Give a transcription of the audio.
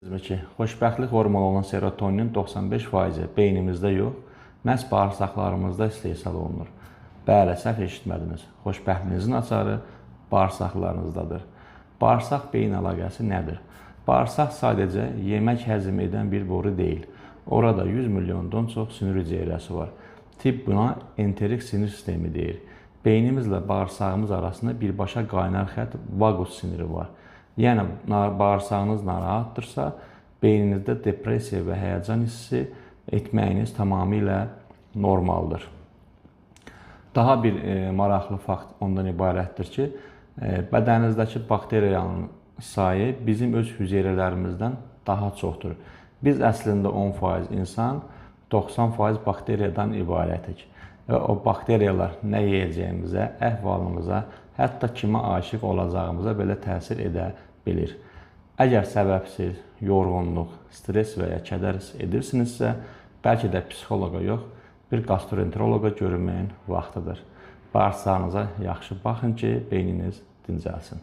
Xoşbəxtlik hormonu olan serotonin 95% beynimizdə yox, məhz bağırsaqlarımızda istehsal olunur. Bəli, səhv eşitmədiniz. Xoşbəxtliyinizin açarı bağırsaqlarınızdadır. Bağırsaq beyin əlaqəsi nədir? Bağırsaq sadəcə yemək həzm edən bir boru deyil. Orada 100 milyondan çox sinir hüceyrəsi var. Tibb buna enterik sinir sistemi deyir. Beynimizlə bağırsağımız arasında birbaşa qaynar xətt vagus siniri var. Yəni, bağırsağınız narahatdırsa, beyninizdə depressiya və həyəcan hissi etməyiniz tamamilə normaldır. Daha bir maraqlı fakt ondan ibarətdir ki, bədəninizdəki bakteriyanın sayı bizim öz hüceyrələrimizdən daha çoxdur. Biz əslində 10% insan, 90% bakteriyadan ibarətik. Və o bakteriyalar nə yeyəcəyimizə, əhvalımıza, hətta kimə aşiq olacağımıza belə təsir edə bilir. Əgər səbəbsiz yorğunluq, stres və ya kədər edirsinizsə, bəlkə də psixoloqa yox, bir gastroenteroloqa görünməyin vaxtıdır. Bağırsağınıza yaxşı baxın ki, beyniniz dincəlsin.